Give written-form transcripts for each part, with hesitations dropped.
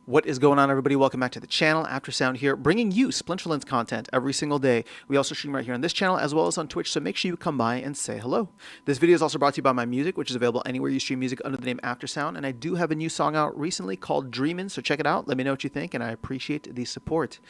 What is going on, everybody? Welcome back to the channel. Aftersound here, bringing you Splinterlands content every single day. We also stream right here on this channel as well as on Twitch, so make sure you come by and say hello. This video is also brought to you by my music, which is available anywhere you stream music under the name Aftersound, and I do have a new song out recently called Dreamin', so check it out. Let me know what you think, and I appreciate the support.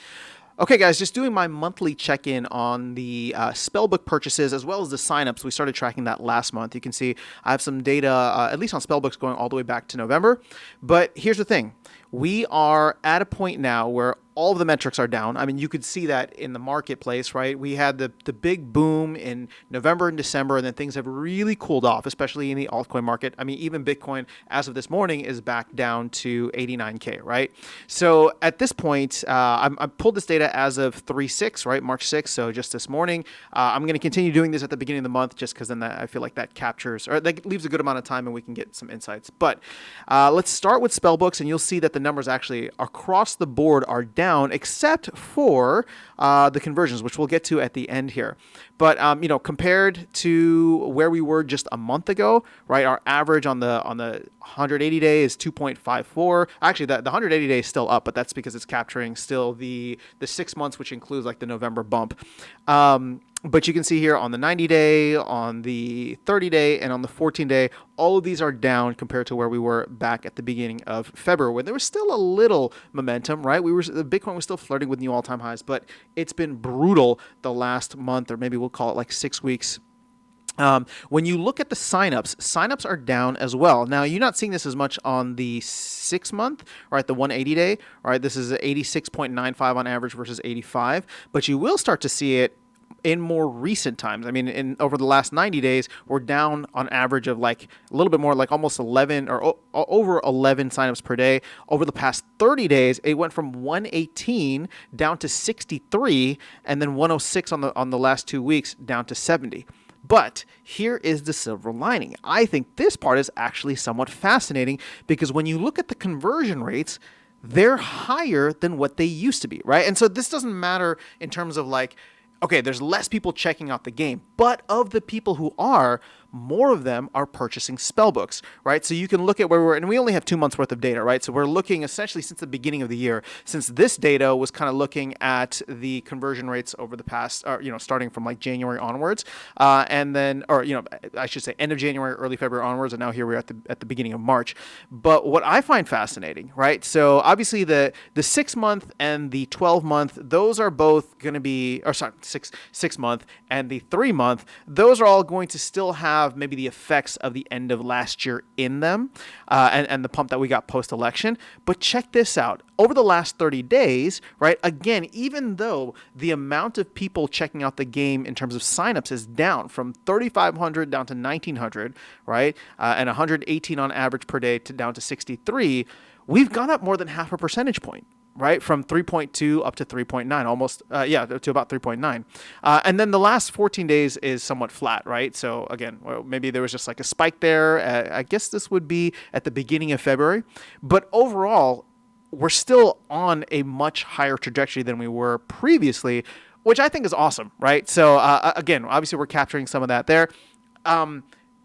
Okay, guys, just doing my monthly check-in on the Spellbook purchases as well as the signups. We started tracking that last month. You can see I have some data, at least on Spellbooks, going all the way back to November. But here's the thing. We are at a point now where all of the metrics are down. I mean, you could see that in the marketplace, right? We had the big boom in November and December, and then things have really cooled off, especially in the altcoin market. I mean, even Bitcoin, as of this morning, is back down to 89K, right? So at this point, I pulled this data as of 3/6, right? March 6th, so just this morning. I'm going to continue doing this at the beginning of the month just because then I feel like that captures, or that leaves a good amount of time and we can get some insights. But let's start with Spellbooks, and you'll see that the numbers actually across the board are down, except for the conversions, which we'll get to at the end here. But you know, compared to where we were just a month ago, right? Our average on the 180 day is 2.54. Actually, the 180 day is still up, but that's because it's capturing still the 6 months, which includes like the November bump. But you can see here on the 90 day, on the 30 day, and on the 14 day, all of these are down compared to where we were back at the beginning of February, when there was still a little momentum, right? The Bitcoin was still flirting with new all-time highs, but it's been brutal the last month, or maybe we'll call it like 6 weeks. When you look at the signups are down as well. Now, you're not seeing this as much on the 6 month, right? The 180 day, right? This is 86.95 on average versus 85, but you will start to see it in more recent times. I mean, over the last 90 days, we're down on average of like a little bit more, like almost 11 or over 11 signups per day. Over the past 30 days, it went from 118 down to 63, and then 106 on the last 2 weeks down to 70. But here is the silver lining. I think this part is actually somewhat fascinating because when you look at the conversion rates, they're higher than what they used to be, right? And so this doesn't matter in terms of like, okay, there's less people checking out the game, but of the people who are, more of them are purchasing Spellbooks, right? So you can look at where we're, and we only have 2 months worth of data, right? So we're looking essentially since the beginning of the year, since this data was kind of looking at the conversion rates over the past, or, you know, starting from like January onwards, and then, or, you know, I should say end of January, early February onwards, and now here we're at the beginning of March. But what I find fascinating, right? So obviously the 6 month and the 12 month, those are both going to be, or sorry, six month and the 3 month, those are all going to still have maybe the effects of the end of last year in them, and the pump that we got post-election. But check this out. Over the last 30 days, right, again, even though the amount of people checking out the game in terms of signups is down from 3,500 down to 1,900, right, and 118 on average per day to down to 63, we've gone up more than half a percentage point, right? From 3.2 up to 3.9, almost, to about 3.9. And then the last 14 days is somewhat flat, right? So again, well, maybe there was just like a spike there. I guess this would be at the beginning of February. But overall, we're still on a much higher trajectory than we were previously, which I think is awesome, right? So again, obviously we're capturing some of that there.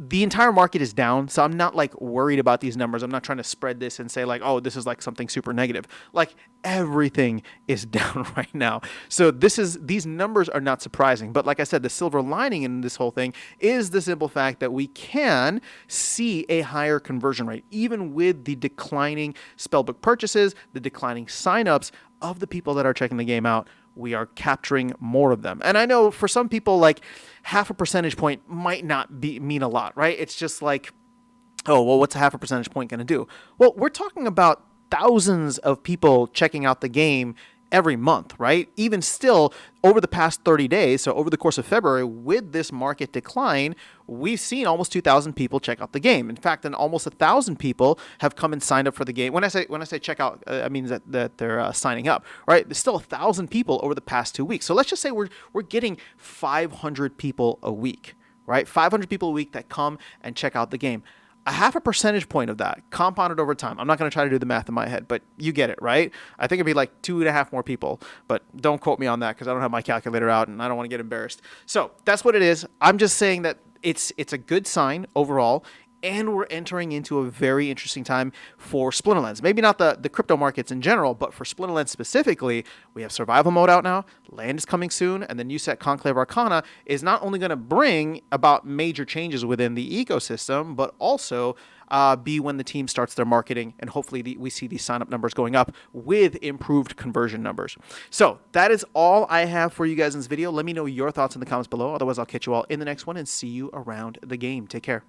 The entire market is down, so I'm not like worried about these numbers. I'm not trying to spread this and say like, oh, this is like something super negative. Like everything is down right now. So these numbers are not surprising. But like I said, the silver lining in this whole thing is the simple fact that we can see a higher conversion rate, even with the declining Spellbook purchases, the declining signups of the people that are checking the game out. We are capturing more of them. And I know for some people, like half a percentage point might not mean a lot, right? It's just like, oh, well, what's a half a percentage point going to do? Well, we're talking about thousands of people checking out the game every month, right? Even still, over the past 30 days, so over the course of February, with this market decline, we've seen almost 2,000 people check out the game. In fact, and almost 1,000 people have come and signed up for the game. When I say check out, I mean that they're signing up, right? There's still 1,000 people over the past 2 weeks. So let's just say we're getting 500 people a week, right? 500 people a week that come and check out the game. A half a percentage point of that compounded over time. I'm not going to try to do the math in my head, but you get it, right? I think it'd be like 2.5 more people, but don't quote me on that because I don't have my calculator out and I don't want to get embarrassed. So that's what it is. I'm just saying that it's a good sign overall. and we're entering into a very interesting time for Splinterlands. Maybe not the crypto markets in general, but for Splinterlands specifically, we have survival mode out now, land is coming soon, and the new set Conclave Arcana is not only going to bring about major changes within the ecosystem, but also be when the team starts their marketing, and hopefully we see these sign-up numbers going up with improved conversion numbers. So that is all I have for you guys in this video. Let me know your thoughts in the comments below. Otherwise, I'll catch you all in the next one and see you around the game. Take care.